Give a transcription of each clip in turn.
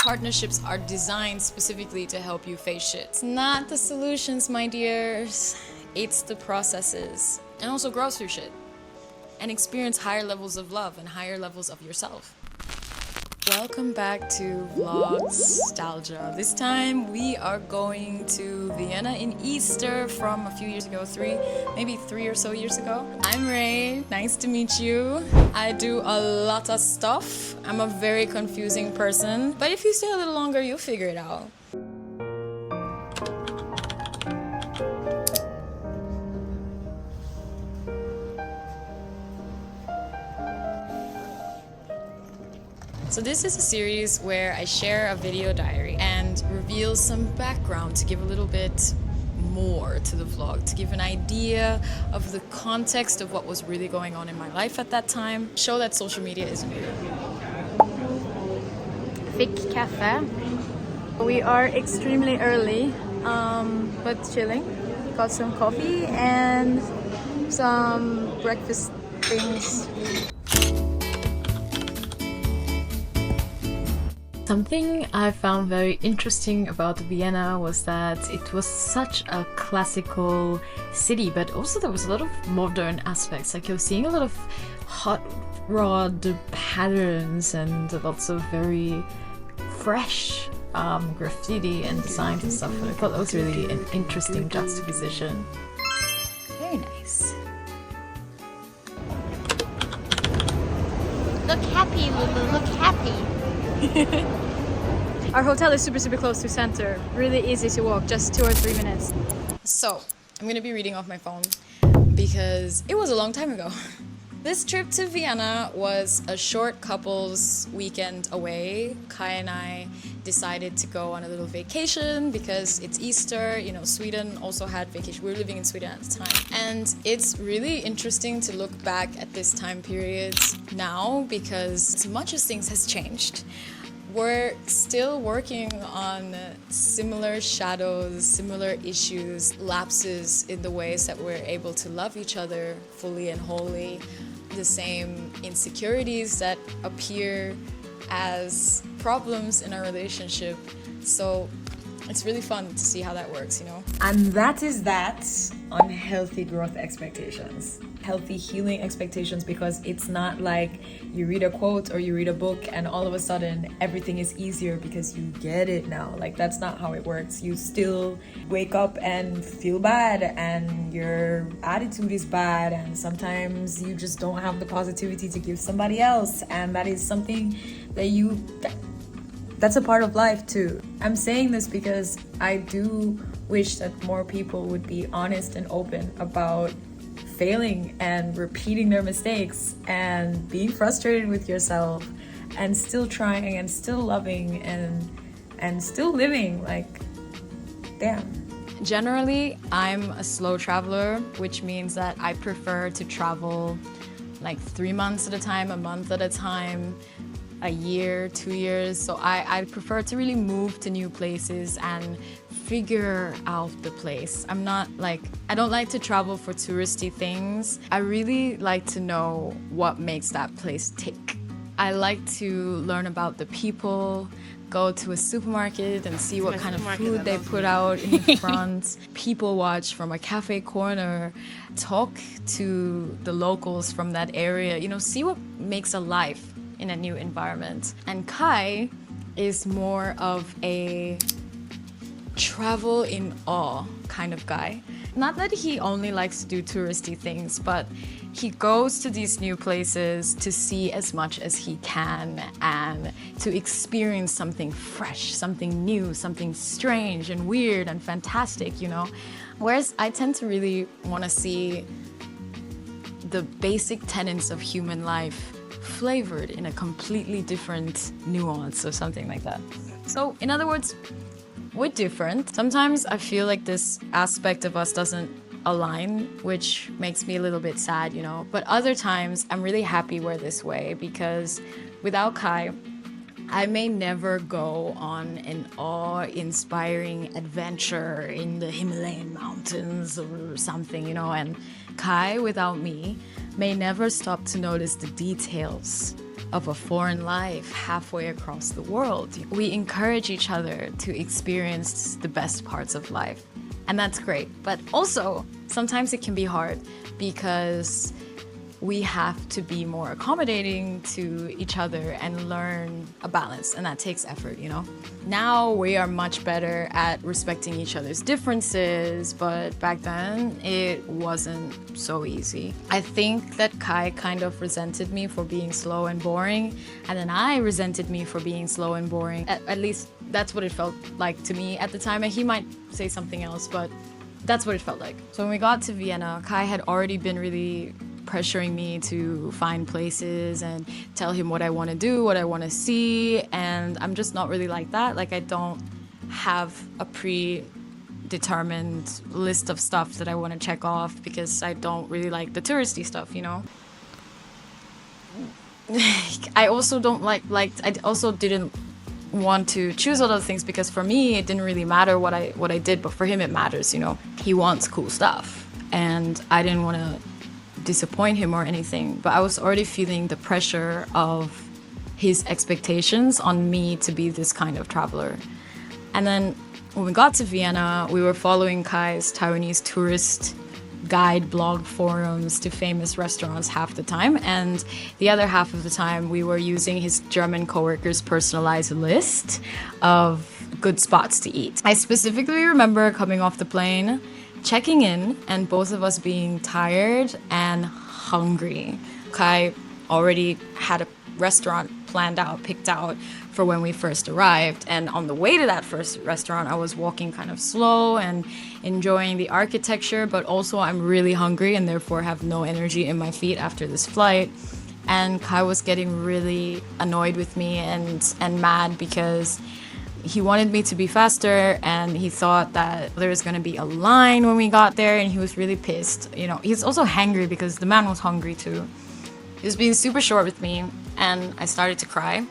Partnerships are designed specifically to help you face shit. It's not the solutions, my dears. It's the processes. And also grow through shit. And experience higher levels of love and higher levels of yourself. Welcome back to vlogstalgia. This time we are going to Vienna in Easter from a few years ago, maybe three or so years ago. I'm Rae, nice to meet you. I do a lot of stuff. I'm a very confusing person, but if you stay a little longer, you'll figure it out. So this is a series where I share a video diary and reveal some background to give a little bit more to the vlog, to give an idea of the context of what was really going on in my life at that time. Show that social media isn't real. Thick cafe. We are extremely early, but chilling. Got some coffee and some breakfast things. Something I found very interesting about Vienna was that it was such a classical city, but also there was a lot of modern aspects. Like, you're seeing a lot of hot rod patterns and lots of very fresh graffiti and designs and stuff. And I thought that was really an interesting juxtaposition. Very nice. Look happy, Lulu, look happy. Our hotel is super close to center. Really easy to walk, just 2 or 3 minutes. So, I'm gonna be reading off my phone because it was a long time ago. This trip to Vienna was a short couples weekend away. Kai and I decided to go on a little vacation because it's Easter. You know, Sweden also had vacation. We were living in Sweden at the time. And it's really interesting to look back at this time period now because as much as things has changed, we're still working on similar shadows, similar issues, lapses in the ways that we're able to love each other fully and wholly, the same insecurities that appear as problems in our relationship. So it's really fun to see how that works, you know? And that is that on healthy growth expectations. Healthy healing expectations, because it's not like you read a quote or you read a book and all of a sudden everything is easier because you get it now. Like, that's not how it works. You still wake up and feel bad and your attitude is bad and sometimes you just don't have the positivity to give somebody else, and that is something that that's a part of life too. I'm saying this because I do wish that more people would be honest and open about failing and repeating their mistakes and being frustrated with yourself and still trying and still loving and still living. Like, damn. Generally, I'm a slow traveler, which means that I prefer to travel like 3 months at a time, a month at a time, a year, 2 years. So I prefer to really move to new places and figure out the place. I don't like to travel for touristy things. I really like to know what makes that place tick. I like to learn about the people, go to a supermarket and see what kind of food they put out in the front, people watch from a cafe corner, talk to the locals from that area, you know, see what makes a life in a new environment. And Kai is more of a travel in awe kind of guy. Not that he only likes to do touristy things, but he goes to these new places to see as much as he can and to experience something fresh, something new, something strange and weird and fantastic, you know? Whereas I tend to really want to see the basic tenets of human life flavored in a completely different nuance or something like that. So, in other words, we're different. Sometimes I feel like this aspect of us doesn't align, which makes me a little bit sad, you know. But other times I'm really happy we're this way because without Kai, I may never go on an awe-inspiring adventure in the Himalayan mountains or something, you know, and Kai, without me, may never stop to notice the details of a foreign life halfway across the world. We encourage each other to experience the best parts of life. And that's great. But also, sometimes it can be hard because we have to be more accommodating to each other and learn a balance, and that takes effort, you know? Now we are much better at respecting each other's differences, but back then it wasn't so easy. I think that Kai kind of resented me for being slow and boring, and then I resented me for being slow and boring. At least that's what it felt like to me at the time, and he might say something else, but that's what it felt like. So when we got to Vienna, Kai had already been really pressuring me to find places and tell him what I want to do, what I want to see, and I'm just not really like that. Like, I don't have a predetermined list of stuff that I want to check off because I don't really like the touristy stuff, you know? I also don't I also didn't want to choose all those things because for me it didn't really matter what I did, but for him it matters, you know? He wants cool stuff and I didn't want to disappoint him or anything, but I was already feeling the pressure of his expectations on me to be this kind of traveler. And then when we got to Vienna, we were following Kai's Taiwanese tourist guide blog forums to famous restaurants half the time, and the other half of the time we were using his German coworkers' personalized list of good spots to eat. I specifically remember coming off the plane, checking in, and both of us being tired and hungry. Kai already had a restaurant picked out for when we first arrived, and on the way to that first restaurant I was walking kind of slow and enjoying the architecture, but also I'm really hungry and therefore have no energy in my feet after this flight. And Kai was getting really annoyed with me and mad because he wanted me to be faster, and he thought that there was going to be a line when we got there, and he was really pissed. You know, he's also hangry because the man was hungry too. He was being super short with me, and I started to cry,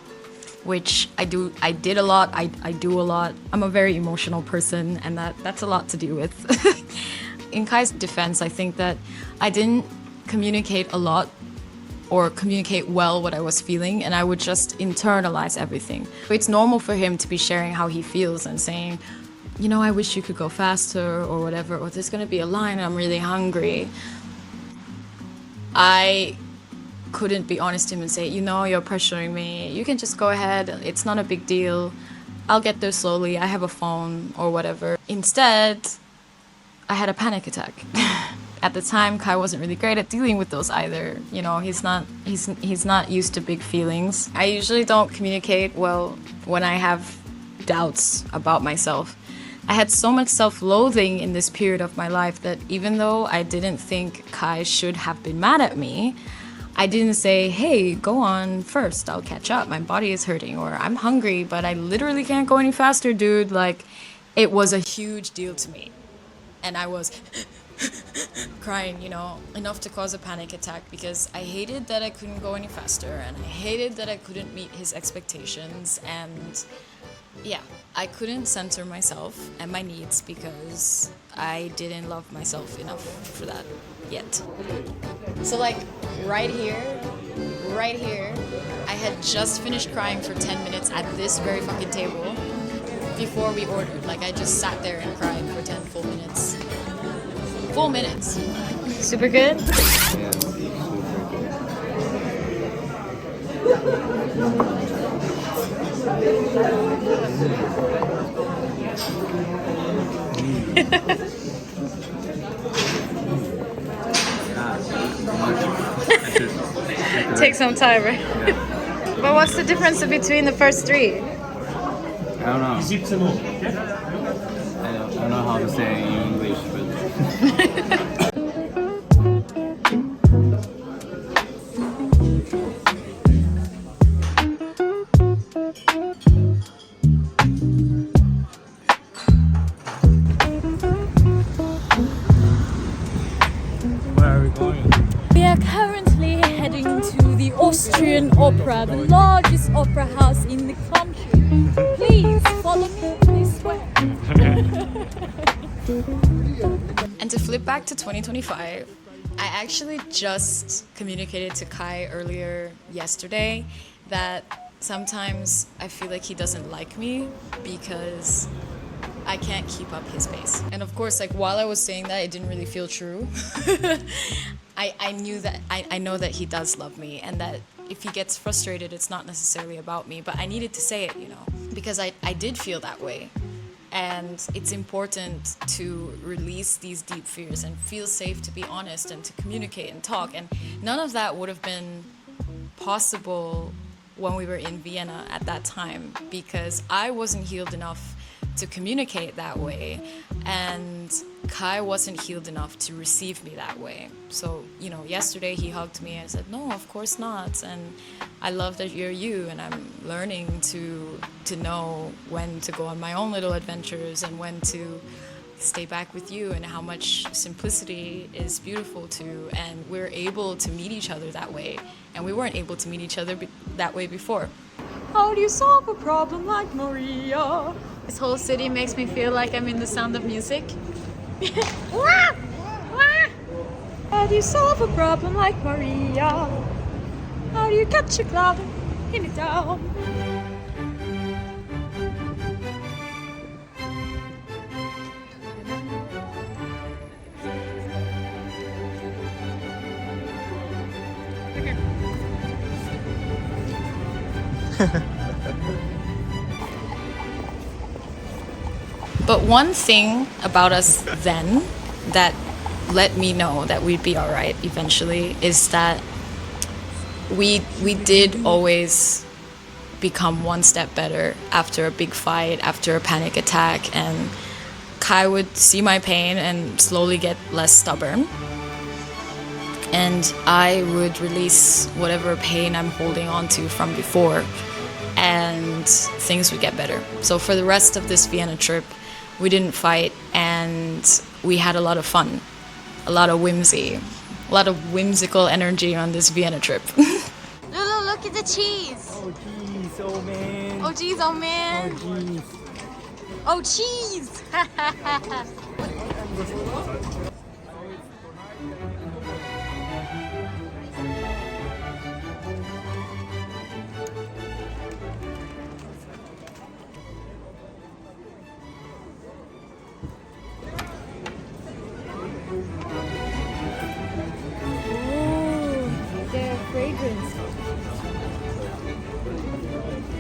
which I did a lot. I do a lot. I'm a very emotional person, and that's a lot to deal with. In Kai's defense, I think that I didn't communicate a lot or communicate well what I was feeling, and I would just internalize everything. It's normal for him to be sharing how he feels and saying, you know, I wish you could go faster or whatever, or there's gonna be a line, I'm really hungry. I couldn't be honest to him and say, you know, you're pressuring me, you can just go ahead, it's not a big deal, I'll get there slowly, I have a phone or whatever. Instead, I had a panic attack. At the time, Kai wasn't really great at dealing with those either. You know, he's not used to big feelings. I usually don't communicate well when I have doubts about myself. I had so much self-loathing in this period of my life that even though I didn't think Kai should have been mad at me, I didn't say, hey, go on first, I'll catch up, my body is hurting, or I'm hungry, but I literally can't go any faster, dude. Like, it was a huge deal to me. And I was crying, you know, enough to cause a panic attack because I hated that I couldn't go any faster, and I hated that I couldn't meet his expectations, and yeah, I couldn't center myself and my needs because I didn't love myself enough for that yet. So like right here, I had just finished crying for 10 minutes at this very fucking table before we ordered. Like, I just sat there and cried for 10 full minutes. Full minutes. Super good? Yeah, super good. Take some time, right? But what's the difference between the first three? I don't know. I don't know how to say it in English, but where are we going? We are currently heading to the Austrian Opera, the largest opera house in the country. Please follow me this way. And to flip back to 2025, I actually just communicated to Kai earlier yesterday that sometimes I feel like he doesn't like me because I can't keep up his pace. And of course, like while I was saying that, it didn't really feel true. I knew that, I know that he does love me, and that if he gets frustrated, it's not necessarily about me, but I needed to say it, you know, because I did feel that way. And it's important to release these deep fears and feel safe to be honest and to communicate and talk. And none of that would have been possible when we were in Vienna at that time, because I wasn't healed enough to communicate that way, and Kai wasn't healed enough to receive me that way. So, you know, yesterday he hugged me and said, no, of course not, and I love that you're you, and I'm learning to know when to go on my own little adventures and when to stay back with you, and how much simplicity is beautiful too, and we're able to meet each other that way, and we weren't able to meet each other that way before. How do you solve a problem like Maria? This whole city makes me feel like I'm in The Sound of Music. How do you solve a problem like Maria? How do you catch a cloud and pin it down? But one thing about us then that let me know that we'd be all right eventually is that we did always become one step better after a big fight, after a panic attack, and Kai would see my pain and slowly get less stubborn. And I would release whatever pain I'm holding on to from before, and things would get better. So for the rest of this Vienna trip, we didn't fight, and we had a lot of fun, a lot of whimsy, a lot of whimsical energy on this Vienna trip. Lulu, look at the cheese. Oh jeez, oh man. Oh geez, oh man. Oh jeez. Oh cheese.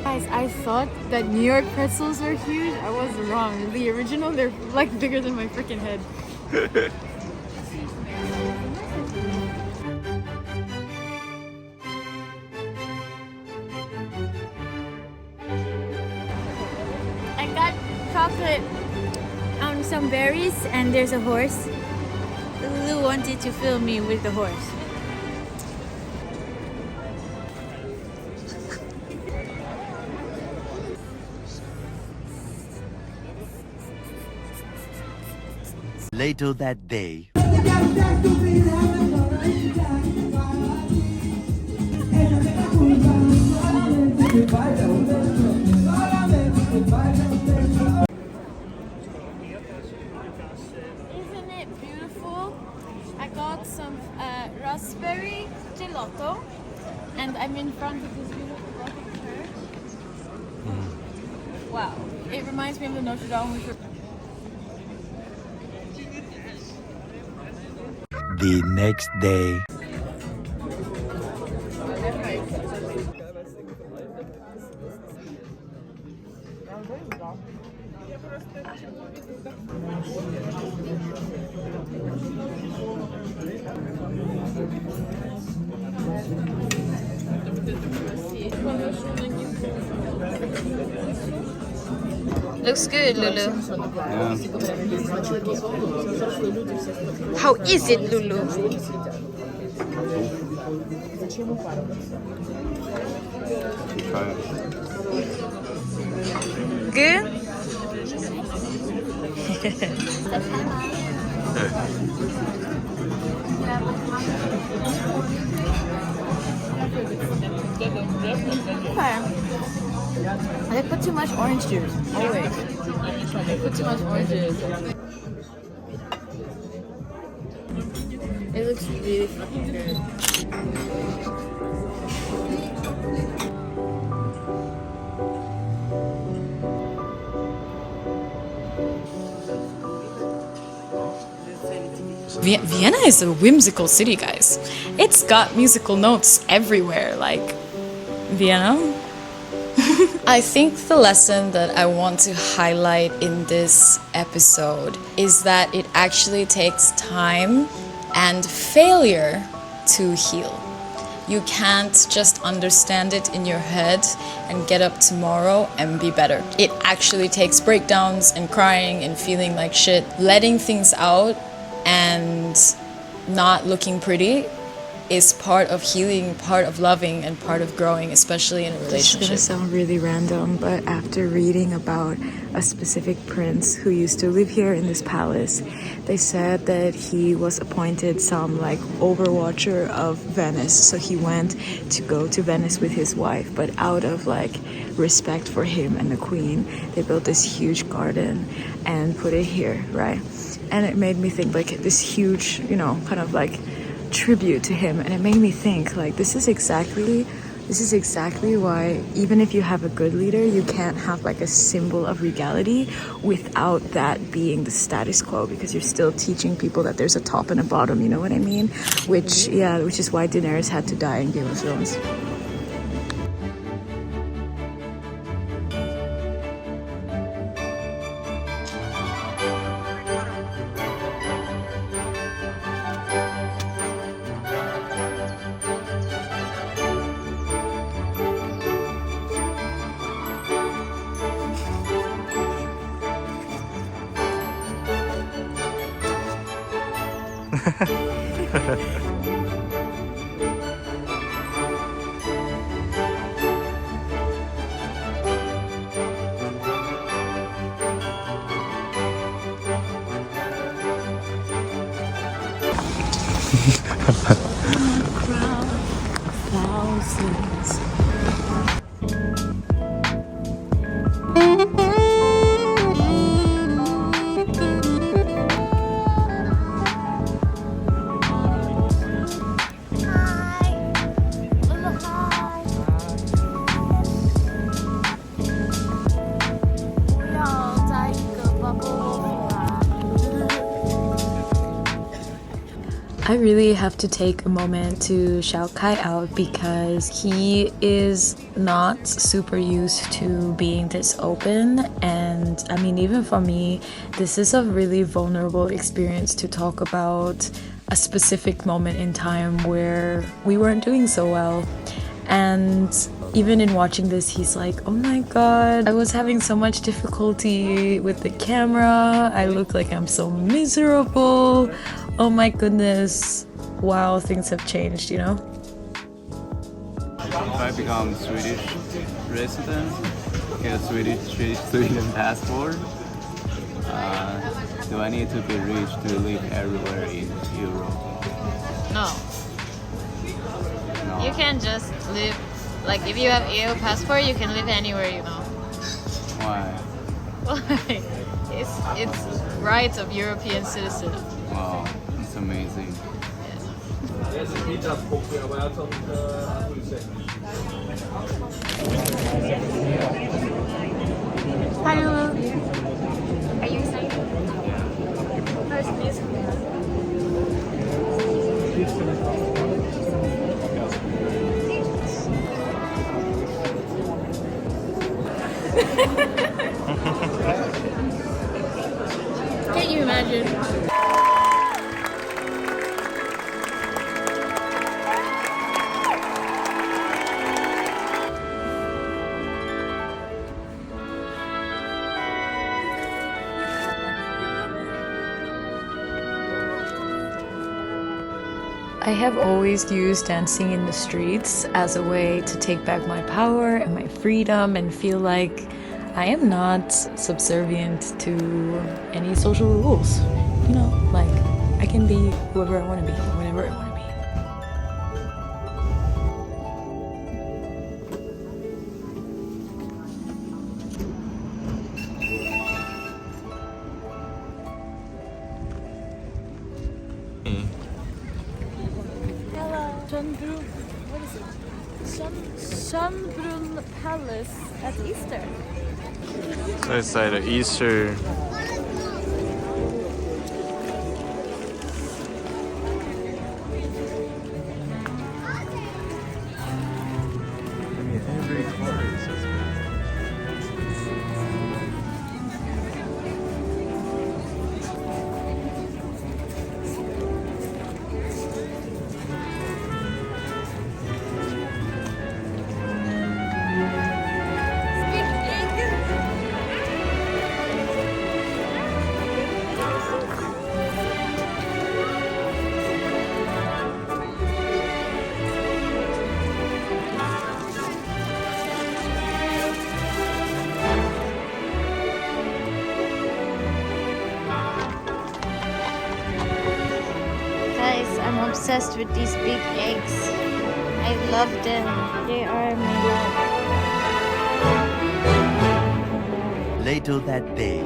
Guys, I thought that New York pretzels were huge. I was wrong. The original, they're like bigger than my freaking head. I got chocolate, some berries, and there's a horse. Lulu wanted to film me with the horse. Later that day. Isn't it beautiful? I got some raspberry gelato, and I'm in front of this beautiful Gothic church. Wow, it reminds me of the Notre Dame. The next day. Looks good, Lulu. Yeah. How is it, Lulu? Try it. Good? They put too much orange juice. Always. They put too much orange juice. It looks really fucking good. Vienna is a whimsical city, guys. It's got musical notes everywhere, like Vienna. I think the lesson that I want to highlight in this episode is that it actually takes time and failure to heal. You can't just understand it in your head and get up tomorrow and be better. It actually takes breakdowns and crying and feeling like shit, letting things out and not looking pretty is part of healing, part of loving, and part of growing, especially in a relationship. This is gonna sound really random, but after reading about a specific prince who used to live here in this palace, they said that he was appointed some like overwatcher of Venice. So he went to go to Venice with his wife, but out of like respect for him and the queen, they built this huge garden and put it here, right? And it made me think like this huge, you know, kind of like tribute to him, and it made me think like this is exactly why even if you have a good leader, you can't have like a symbol of regality without that being the status quo, because you're still teaching people that there's a top and a bottom, you know what I mean? Which is why Daenerys had to die in Game of Thrones. I really have to take a moment to shout Kai out because he is not super used to being this open, and I mean, even for me, this is a really vulnerable experience to talk about a specific moment in time where we weren't doing so well. And even in watching this, he's like, oh my god, I was having so much difficulty with the camera, I look like I'm so miserable, oh my goodness, wow, things have changed, you know? If I become Swedish resident, get a Sweden passport, do I need to be rich to live everywhere in Europe? No. No. You can just live, like if you have EU passport, you can live anywhere, you know. Why? Like, it's rights of European citizens. Wow, it's amazing. Hello. Are you excited? First music. Can you imagine? I have always used dancing in the streets as a way to take back my power and my freedom and feel like I am not subservient to any social rules. You know, like I can be whoever I want to be, whenever I want to be. Schönbrunn Palace at Easter. So it's like the Easter. Every corner is just Guys, I'm obsessed with these big eggs. I love them. They are my love. Later that day.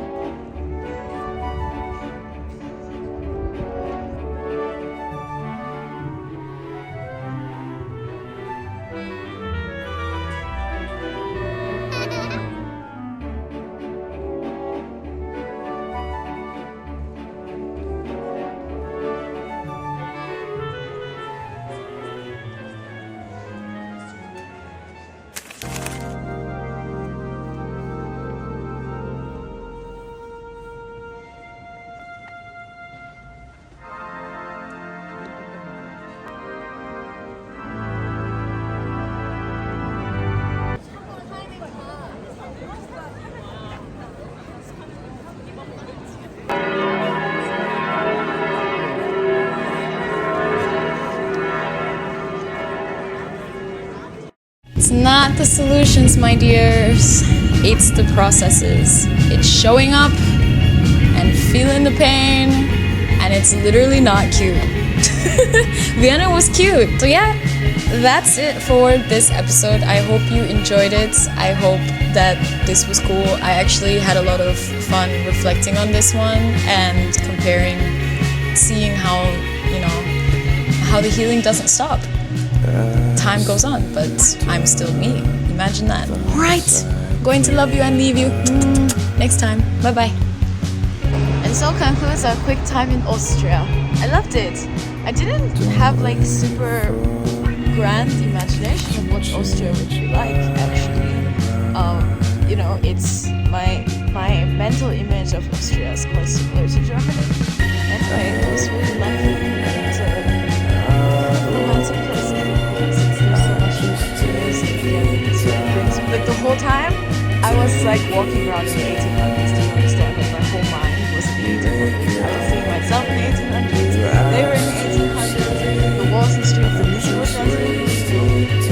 It's not the solutions, my dears. It's the processes. It's showing up and feeling the pain, and it's literally not cute. Vienna was cute. So yeah, that's it for this episode. I hope you enjoyed it. I hope that this was cool. I actually had a lot of fun reflecting on this one and comparing, seeing how, you know, how the healing doesn't stop. Time goes on, but I'm still me. Imagine that. Alright, going to love you and leave you. Next time. Bye bye. And so concludes our quick time in Austria. I loved it. I didn't have like super grand imagination of what Austria would be like actually. You know, it's my mental image of Austria is quite similar to Germany. Anyway, it was really lovely. It was a romantic place. There's so much music and like the whole time I was like walking around in the 1800s. Do you understand? Like my whole mind was in the 1800s. I was seeing myself in the 1800s. They were in the 1800s. The walls and streets, the music was dancing.